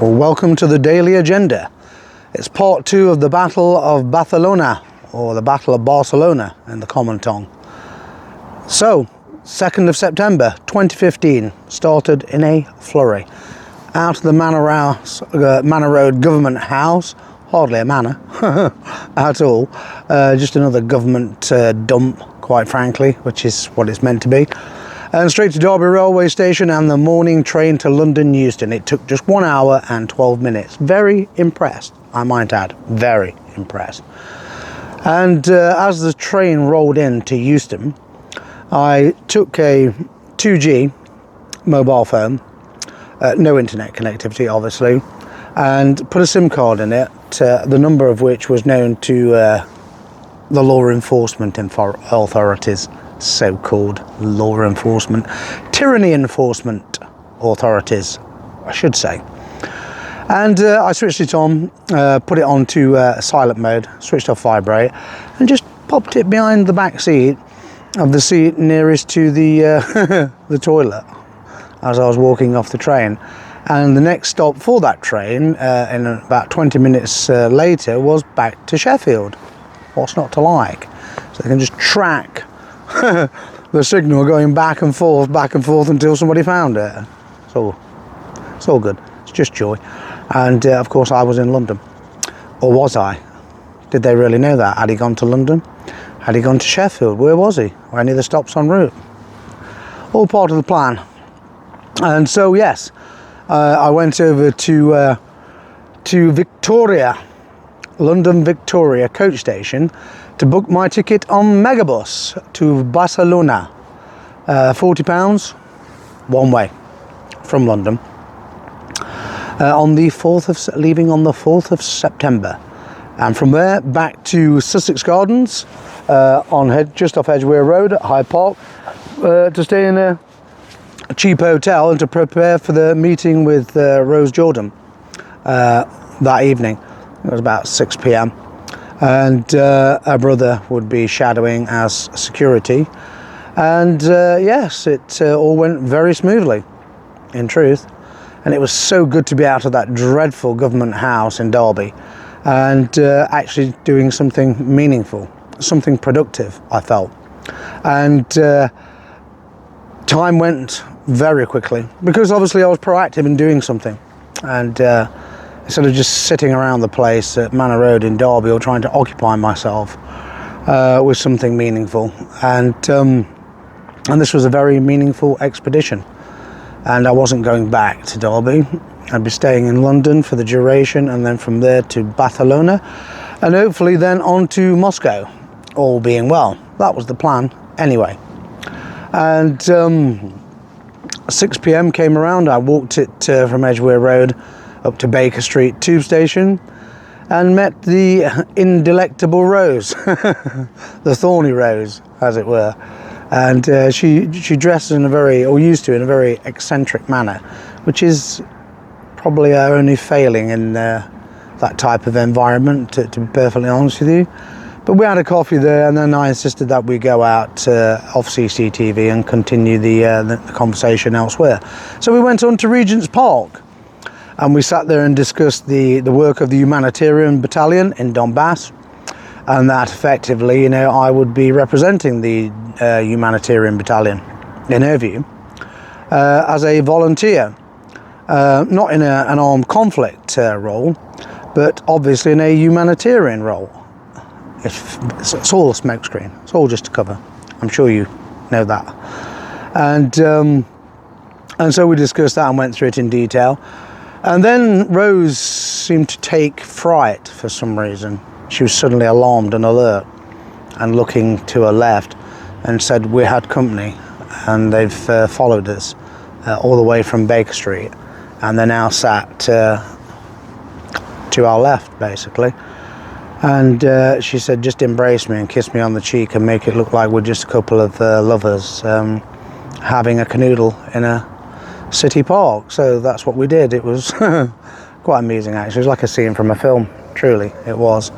Well, welcome to the Daily Agenda. It's part 2 of the Battle of Barcelona, or the Battle of Barcelona in the common tongue. So, 2nd of September 2015 started in a flurry. Out of the Manor Road Government House, hardly a manor at all, just another government dump, quite frankly, which is what it's meant to be. And straight to Derby railway station and the morning train to London Euston. It took just 1 hour and 12 minutes. Very impressed, I might add, very impressed. And as the train rolled into Euston, I took a 2G mobile phone, no internet connectivity obviously, and put a SIM card in it, the number of which was known to the law enforcement authorities, so-called law enforcement, tyranny enforcement authorities, I should say. And I switched it on, put it onto silent mode, switched off vibrate, and just popped it behind the back seat of the seat nearest to the the toilet as I was walking off the train. And the next stop for that train, in about 20 minutes later, was back to Sheffield. What's not to like? So they can just track the signal going back and forth until somebody found it. It's all good. It's just joy. And of course I was in London. Or was I? Did they really know that? Had he gone to London? Had he gone to Sheffield? Where was he? Or any of the stops en route? All part of the plan. And so yes, I went over to Victoria, London Victoria coach station, to book my ticket on Megabus to Barcelona. £40 one way from London. Leaving on the 4th of September, and from there back to Sussex Gardens, just off Edgware Road at Hyde Park, to stay in a cheap hotel and to prepare for the meeting with Rose Jordan that evening. It was about 6 p.m. and her brother would be shadowing as security. And yes, it all went very smoothly, in truth. And it was so good to be out of that dreadful government house in Derby and actually doing something meaningful, something productive, I felt. And time went very quickly because obviously I was proactive in doing something. And instead of just sitting around the place at Manor Road in Derby or trying to occupy myself with something meaningful. And this was a very meaningful expedition. And I wasn't going back to Derby. I'd be staying in London for the duration, and then from there to Barcelona, and hopefully then on to Moscow, all being well. That was the plan anyway. And 6 p.m. came around. I walked it from Edgware Road up to Baker Street tube station and met the indelectable Rose, the thorny Rose, as it were. And she dressed in used to in a very eccentric manner, which is probably our only failing in that type of environment, to be perfectly honest with you. But we had a coffee there, and then I insisted that we go out off CCTV and continue the conversation elsewhere. So we went on to Regents Park, and we sat there and discussed the work of the Humanitarian Battalion in Donbass, and that effectively, I would be representing the Humanitarian Battalion, in her view, as a volunteer, not in an armed conflict role, but obviously in a humanitarian role. It's all a smokescreen. It's all just a cover. I'm sure you know that. And so we discussed that and went through it in detail. And then Rose seemed to take fright for some reason. She was suddenly alarmed and alert and looking to her left and said we had company, and they've followed us all the way from Baker Street, and they're now sat to our left basically. And she said, just embrace me and kiss me on the cheek and make it look like we're just a couple of lovers having a canoodle in a city park. So that's what we did. It was quite amusing actually. It was like a scene from a film, truly it was.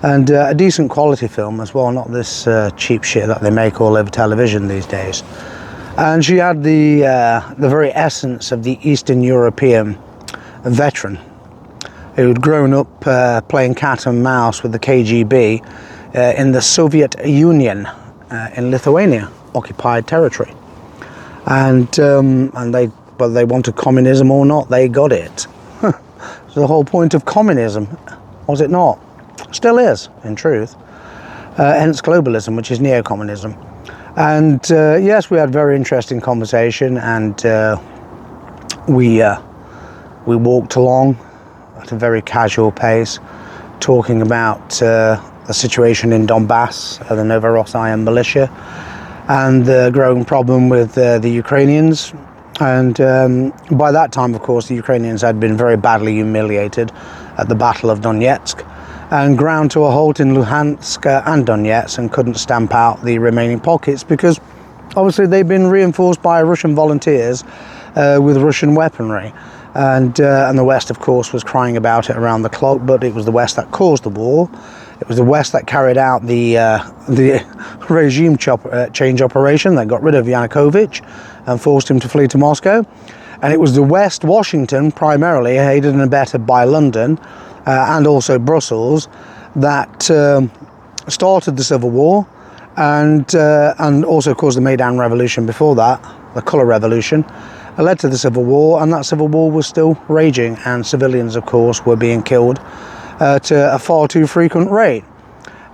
And a decent quality film as well, not this cheap shit that they make all over television these days. And she had the very essence of the Eastern European veteran who'd grown up playing cat and mouse with the KGB in the Soviet Union in Lithuania, occupied territory. And whether they wanted communism or not, they got it. So the whole point of communism, was it not? Still is, in truth. Hence globalism, which is neo-communism. And yes, we had a very interesting conversation, and we walked along at a very casual pace, talking about the situation in Donbass, the Novorossiyan militia, and the growing problem with the Ukrainians. And by that time, of course, the Ukrainians had been very badly humiliated at the Battle of Donetsk and ground to a halt in Luhansk and Donetsk, and couldn't stamp out the remaining pockets because obviously they'd been reinforced by Russian volunteers with Russian weaponry. And the West, of course, was crying about it around the clock, but it was the West that caused the war. It was the West that carried out the regime change operation that got rid of Yanukovych and forced him to flee to Moscow. And it was the West, Washington primarily, aided and abetted by London and also Brussels, that started the Civil War and also caused the Maidan Revolution before that, the Colour Revolution, led to the Civil War, and that Civil War was still raging, and civilians, of course, were being killed to a far too frequent rate.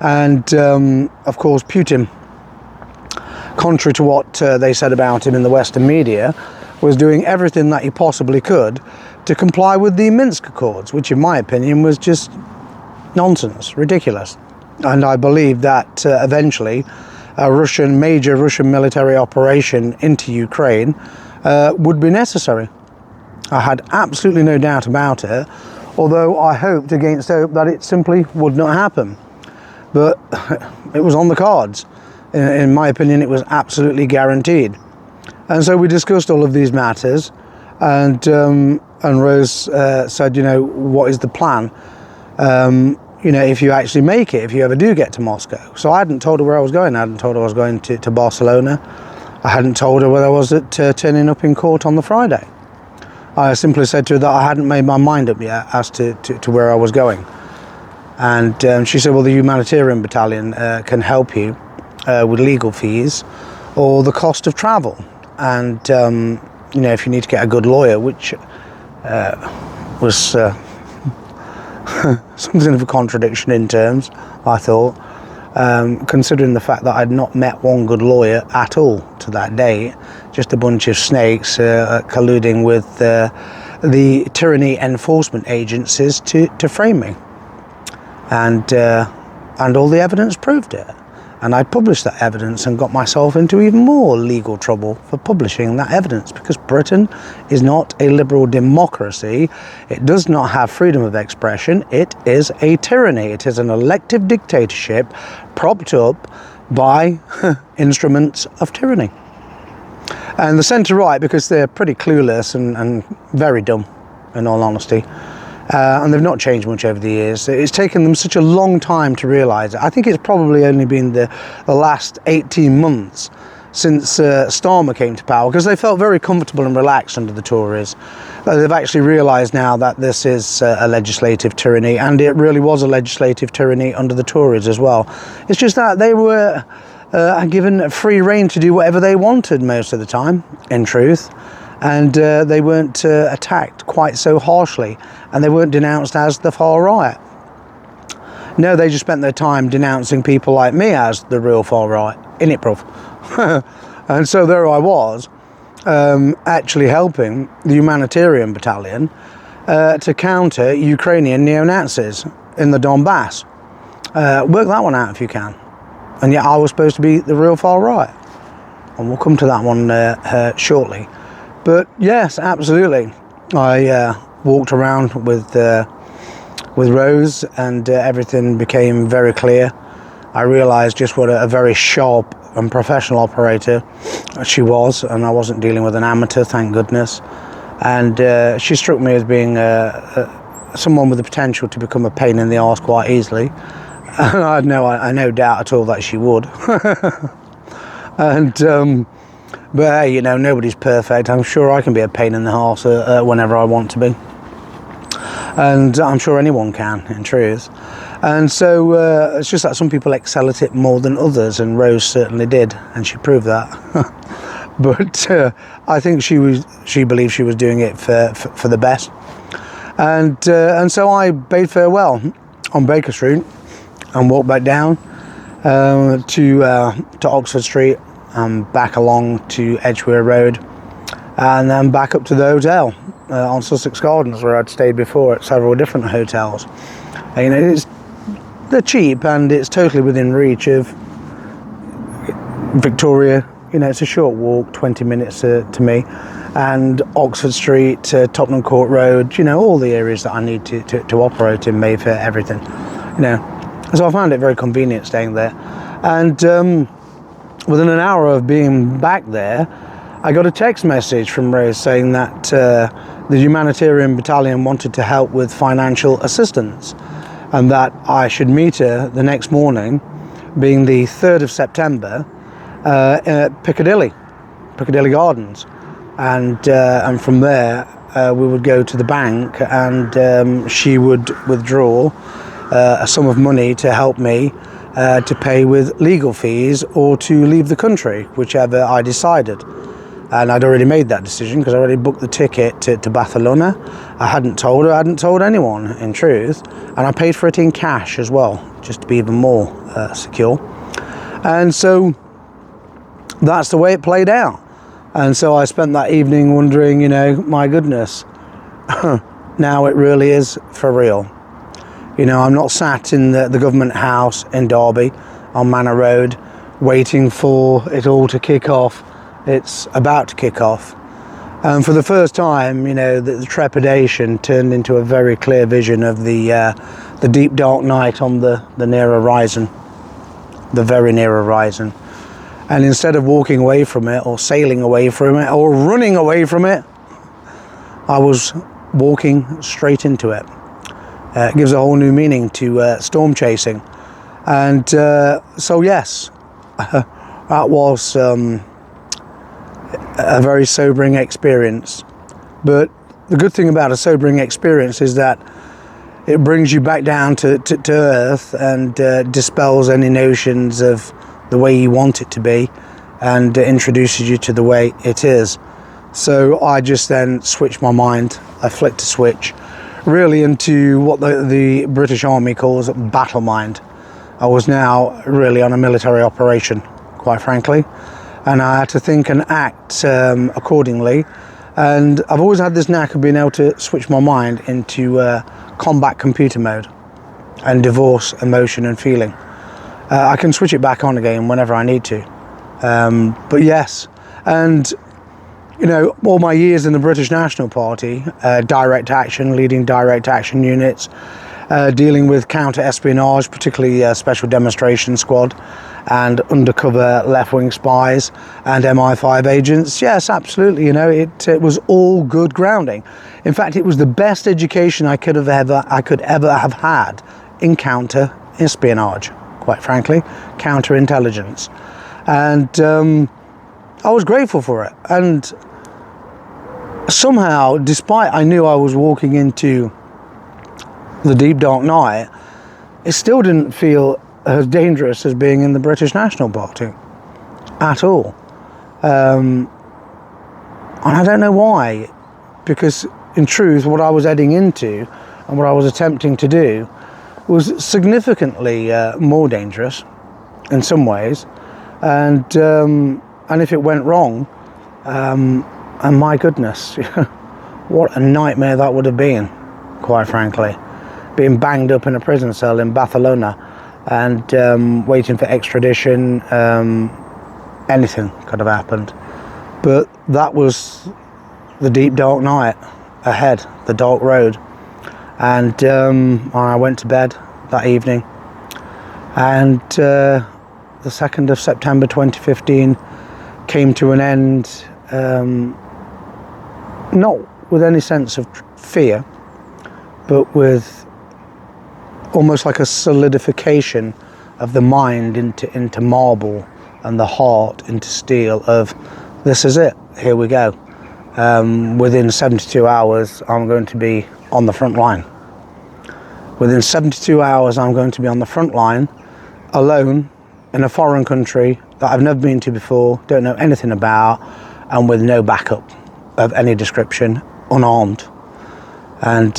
And of course, Putin, contrary to what they said about him in the Western media, was doing everything that he possibly could to comply with the Minsk Accords, which in my opinion was just nonsense, ridiculous. And I believe that eventually a major Russian military operation into Ukraine would be necessary. I had absolutely no doubt about it, although I hoped against hope that it simply would not happen. But it was on the cards. In my opinion, it was absolutely guaranteed. And so we discussed all of these matters, and Rose said, what is the plan? If you actually make it, if you ever do get to Moscow. So I hadn't told her where I was going. I hadn't told her I was going to Barcelona. I hadn't told her whether I was turning up in court on the Friday. I simply said to her that I hadn't made my mind up yet as to where I was going. And she said, well, the Humanitarian Battalion can help you with legal fees or the cost of travel. And, if you need to get a good lawyer, which was something of a contradiction in terms, I thought, considering the fact that I'd not met one good lawyer at all to that date, just a bunch of snakes colluding with the tyranny enforcement agencies to frame me. And all the evidence proved it. And I published that evidence and got myself into even more legal trouble for publishing that evidence, because Britain is not a liberal democracy. It does not have freedom of expression. It is a tyranny. It is an elective dictatorship propped up by instruments of tyranny. And the centre-right, because they're pretty clueless and very dumb, in all honesty, and they've not changed much over the years. It's taken them such a long time to realise it. I think it's probably only been the last 18 months since Starmer came to power, because they felt very comfortable and relaxed under the Tories. They've actually realised now that this is a legislative tyranny, and it really was a legislative tyranny under the Tories as well. It's just that they were given free rein to do whatever they wanted most of the time, in truth. And they weren't attacked quite so harshly, and they weren't denounced as the far right. No, they just spent their time denouncing people like me as the real far right, innit, bruv? And so there I was, actually helping the Humanitarian Battalion to counter Ukrainian neo-Nazis in the Donbass. Work that one out if you can. And yet I was supposed to be the real far right. And we'll come to that one shortly. But yes, absolutely. I walked around with Rose, and everything became very clear. I realised just what a very sharp and professional operator she was, and I wasn't dealing with an amateur, thank goodness. And she struck me as being someone with the potential to become a pain in the arse quite easily. And I had no doubt at all that she would. And but hey, nobody's perfect. I'm sure I can be a pain in the arse whenever I want to be. And I'm sure anyone can, in truth. And so it's just that some people excel at it more than others, and Rose certainly did, and she proved that. But I think she believed she was doing it for the best. And so I bade farewell on Baker Street and walked back down to Oxford Street and back along to Edgware Road, and then back up to the hotel on Sussex Gardens, where I'd stayed before at several different hotels. You know, they're cheap and it's totally within reach of Victoria. You know, it's a short walk, 20 minutes to me, and Oxford Street, Tottenham Court Road, you know, all the areas that I need to operate in Mayfair, everything, you know. So I found it very convenient staying there. And within an hour of being back there, I got a text message from Rose saying that the Humanitarian Battalion wanted to help with financial assistance, and that I should meet her the next morning, being the 3rd of September, at Piccadilly Gardens, and from there we would go to the bank, and she would withdraw a sum of money to help me to pay with legal fees or to leave the country, whichever I decided. And I'd already made that decision because I already booked the ticket to Barcelona. I hadn't told her, I hadn't told anyone, in truth, and I paid for it in cash as well, just to be even more secure. And so that's the way it played out. And so I spent that evening wondering, you know, my goodness, now it really is for real. You know, I'm not sat in the government house in Derby on Manor Road waiting for it all to kick off. It's about to kick off. And for the first time, you know, the trepidation turned into a very clear vision of the deep dark night on the near horizon, the very near horizon. And instead of walking away from it or sailing away from it or running away from it, I was walking straight into it. It gives a whole new meaning to storm chasing. And so yes, that was a very sobering experience. But the good thing about a sobering experience is that it brings you back down to earth and dispels any notions of the way you want it to be, and introduces you to the way it is. So I just then switched my mind. I flicked a switch really into what the British Army calls battle mind. I was now really on a military operation, quite frankly, and I had to think and act accordingly. And I've always had this knack of being able to switch my mind into combat computer mode and divorce emotion and feeling. I can switch it back on again whenever I need to. But yes, and you know, all my years in the British National Party, direct action, leading direct action units, dealing with counter-espionage, particularly Special Demonstration Squad and undercover left-wing spies and MI5 agents. Yes, absolutely, you know, it was all good grounding. In fact, it was the best education I could ever have had in counter-espionage, quite frankly, counterintelligence. And I was grateful for it. And somehow, despite I knew I was walking into the deep dark night, it still didn't feel as dangerous as being in the British National Party at all. And I don't know why, because in truth what I was heading into and what I was attempting to do was significantly more dangerous in some ways, and if it went wrong, and my goodness, what a nightmare that would have been, quite frankly. Being banged up in a prison cell in Barcelona and waiting for extradition, anything could have happened. But that was the deep dark night ahead, the dark road. And I went to bed that evening, and the 2nd of September 2015 came to an end, not with any sense of fear, but with almost like a solidification of the mind into marble and the heart into steel of, this is it, here we go. Within 72 hours I'm going to be on the front line, Within 72 hours, I'm going to be on the front line, alone, in a foreign country that I've never been to before, don't know anything about, and with no backup of any description, unarmed. And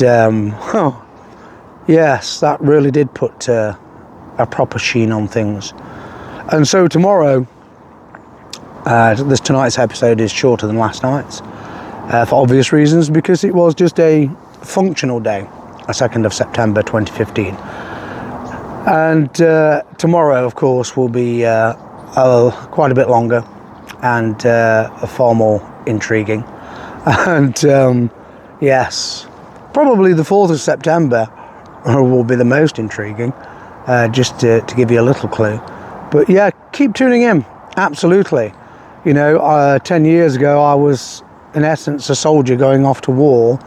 yes, that really did put a proper sheen on things. And so tomorrow, tonight's episode is shorter than last night's, for obvious reasons, because it was just a functional day, a 2nd of September 2015. And tomorrow, of course, will be quite a bit longer and far more intriguing. And yes, probably the 4th of September will be the most intriguing, just to give you a little clue. But yeah, keep tuning in, absolutely. You know, 10 years ago, I was, in essence, a soldier going off to war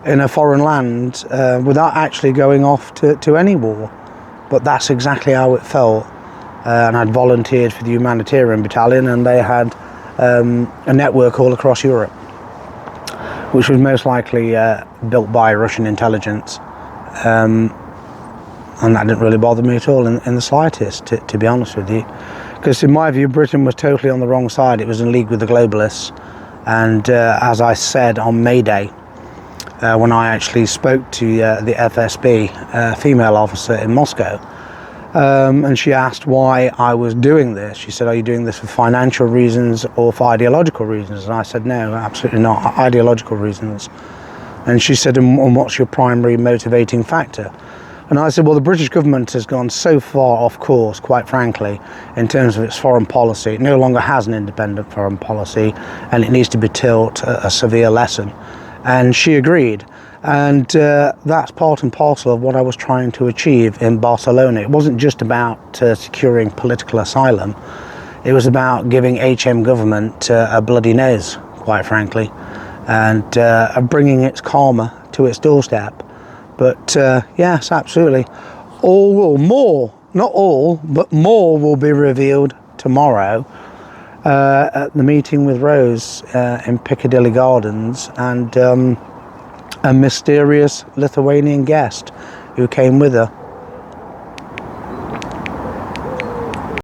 in a foreign land without actually going off to any war. But that's exactly how it felt. And I'd volunteered for the Humanitarian Battalion, and they had a network all across Europe, which was most likely built by Russian intelligence. And that didn't really bother me at all in the slightest, to be honest with you. Because in my view, Britain was totally on the wrong side. It was in league with the globalists. And as I said on May Day, when I actually spoke to the FSB female officer in Moscow, and she asked why I was doing this. She said, are you doing this for financial reasons or for ideological reasons? And I said, no, absolutely not, ideological reasons. And she said, and what's your primary motivating factor? And I said, well, the British government has gone so far off course, quite frankly, in terms of its foreign policy. It no longer has an independent foreign policy, and it needs to be taught a severe lesson. And she agreed. And that's part and parcel of what I was trying to achieve in Barcelona. It wasn't just about securing political asylum. It was about giving HM government a bloody nose, quite frankly, and bringing its karma to its doorstep. But yes, absolutely. More, not all, but more will be revealed tomorrow at the meeting with Rose in Piccadilly Gardens, and a mysterious Lithuanian guest who came with her.